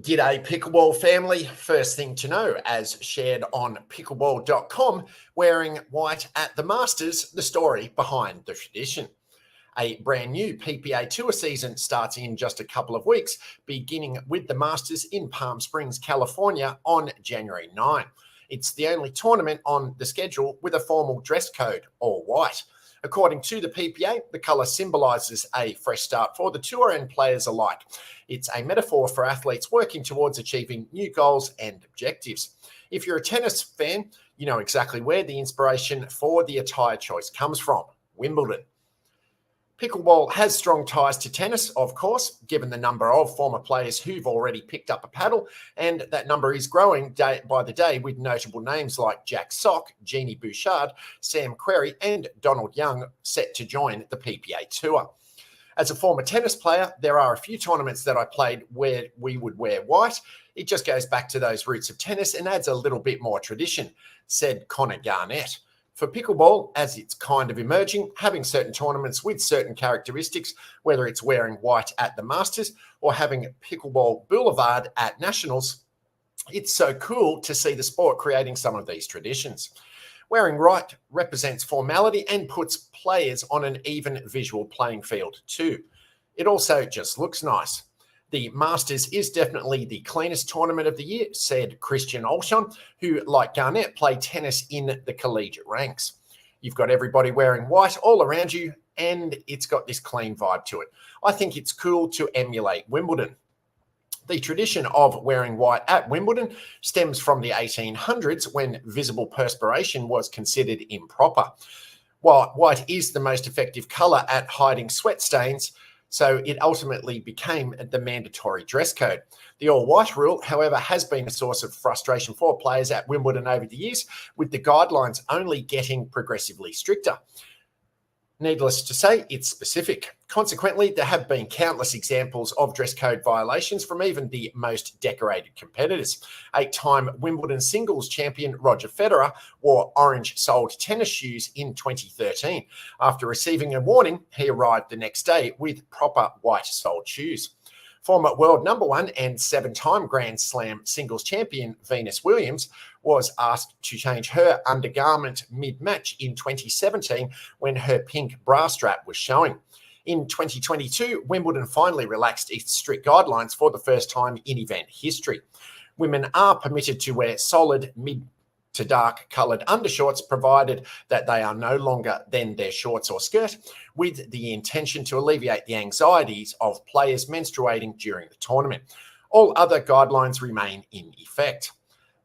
G'day Pickleball family. First thing to know, as shared on pickleball.com, wearing white at the Masters, the story behind the tradition. A brand new PPA Tour season starts in just a couple of weeks, beginning with the Masters in Palm Springs, California on January 9. It's the only tournament on the schedule with a formal dress code, all white. According to the PPA, the colour symbolises a fresh start for the tour and players alike. It's a metaphor for athletes working towards achieving new goals and objectives. If you're a tennis fan, you know exactly where the inspiration for the attire choice comes from: Wimbledon. Pickleball has strong ties to tennis, of course, given the number of former players who've already picked up a paddle, and that number is growing day by the day with notable names like Jack Sock, Jeannie Bouchard, Sam Querrey, and Donald Young set to join the PPA Tour. As a former tennis player, there are a few tournaments that I played where we would wear white. It just goes back to those roots of tennis and adds a little bit more tradition, said Connor Garnett. For pickleball, as it's kind of emerging, having certain tournaments with certain characteristics, whether it's wearing white at the Masters or having Pickleball Boulevard at Nationals, it's so cool to see the sport creating some of these traditions. Wearing white represents formality and puts players on an even visual playing field too. It also just looks nice. The Masters is definitely the cleanest tournament of the year, said Christian Olshan, who, like Garnett, played tennis in the collegiate ranks. You've got everybody wearing white all around you, and it's got this clean vibe to it. I think it's cool to emulate Wimbledon. The tradition of wearing white at Wimbledon stems from the 1800s, when visible perspiration was considered improper. While white is the most effective colour at hiding sweat stains, so it ultimately became the mandatory dress code. The all-white rule, however, has been a source of frustration for players at Wimbledon over the years, with the guidelines only getting progressively stricter. Needless to say, it's specific. Consequently, there have been countless examples of dress code violations from even the most decorated competitors. 8-time Wimbledon singles champion Roger Federer wore orange-soled tennis shoes in 2013. After receiving a warning, he arrived the next day with proper white-soled shoes. Former world number one and 7-time Grand Slam singles champion Venus Williams was asked to change her undergarment mid-match in 2017 when her pink bra strap was showing. In 2022, Wimbledon finally relaxed its strict guidelines for the first time in event history. Women are permitted to wear solid mid to dark coloured undershorts, provided that they are no longer than their shorts or skirt, with the intention to alleviate the anxieties of players menstruating during the tournament. All other guidelines remain in effect.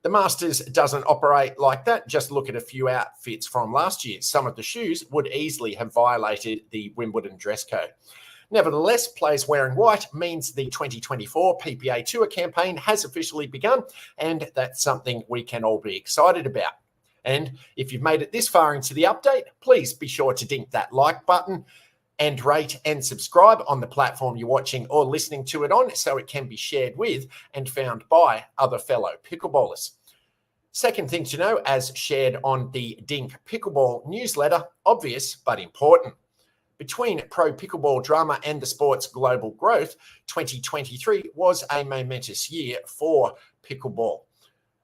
The Masters doesn't operate like that. Just look at a few outfits from last year. Some of the shoes would easily have violated the Wimbledon dress code. Nevertheless, players wearing white means the 2024 PPA Tour campaign has officially begun, and that's something we can all be excited about. And if you've made it this far into the update, please be sure to dink that like button and rate and subscribe on the platform you're watching or listening to it on, so it can be shared with and found by other fellow pickleballers. Second thing to know, as shared on the Dink Pickleball newsletter, obvious but important. Between pro pickleball drama and the sport's global growth, 2023 was a momentous year for pickleball.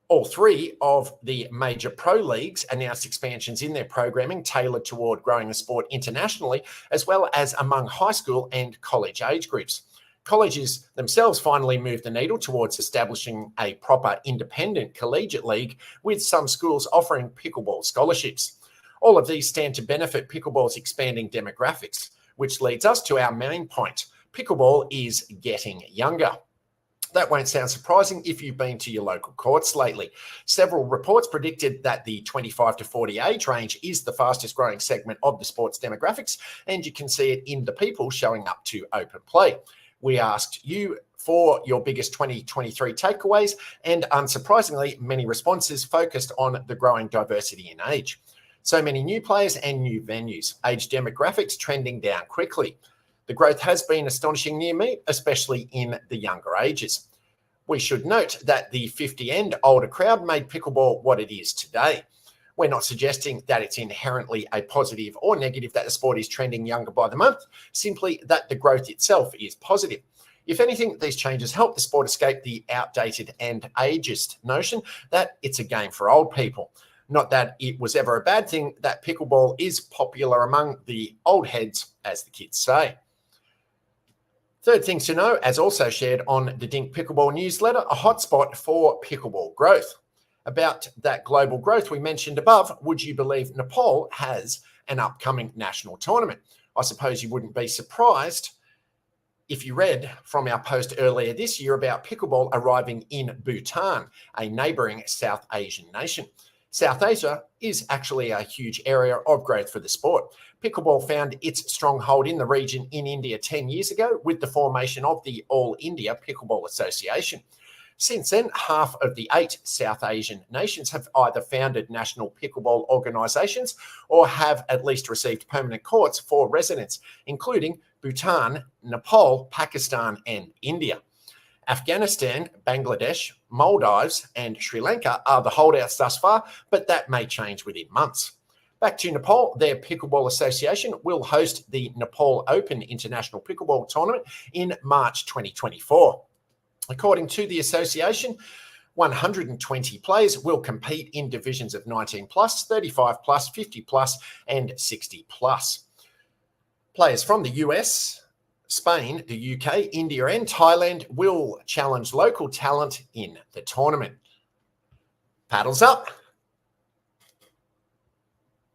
All three of the major pro leagues announced expansions in their programming tailored toward growing the sport internationally, as well as among high school and college age groups. Colleges themselves finally moved the needle towards establishing a proper independent collegiate league, with some schools offering pickleball scholarships. All of these stand to benefit pickleball's expanding demographics, which leads us to our main point. Pickleball is getting younger. That won't sound surprising if you've been to your local courts lately. Several reports predicted that the 25 to 40 age range is the fastest growing segment of the sport's demographics, and you can see it in the people showing up to open play. We asked you for your biggest 2023 takeaways, and unsurprisingly, many responses focused on the growing diversity in age. So many new players and new venues, age demographics trending down quickly. The growth has been astonishing near me, especially in the younger ages. We should note that the 50 and older crowd made pickleball what it is today. We're not suggesting that it's inherently a positive or negative that the sport is trending younger by the month, simply that the growth itself is positive. If anything, these changes help the sport escape the outdated and ageist notion that it's a game for old people. Not that it was ever a bad thing that pickleball is popular among the old heads, as the kids say. Third things to know, as also shared on the Dink Pickleball newsletter, a hotspot for pickleball growth. About that global growth we mentioned above, would you believe Nepal has an upcoming national tournament? I suppose you wouldn't be surprised if you read from our post earlier this year about pickleball arriving in Bhutan, a neighbouring South Asian nation. South Asia is actually a huge area of growth for the sport. Pickleball found its stronghold in the region in India 10 years ago with the formation of the All India Pickleball Association. Since then, half of the 8 South Asian nations have either founded national pickleball organisations or have at least received permanent courts for residents, including Bhutan, Nepal, Pakistan and India. Afghanistan, Bangladesh, Maldives and Sri Lanka are the holdouts thus far, but that may change within months. Back to Nepal, their Pickleball Association will host the Nepal Open International Pickleball Tournament in March 2024. According to the association, 120 players will compete in divisions of 19 plus, 35 plus, 50 plus and 60 plus. Players from the US, Spain, the UK, India and Thailand will challenge local talent in the tournament. Paddles up.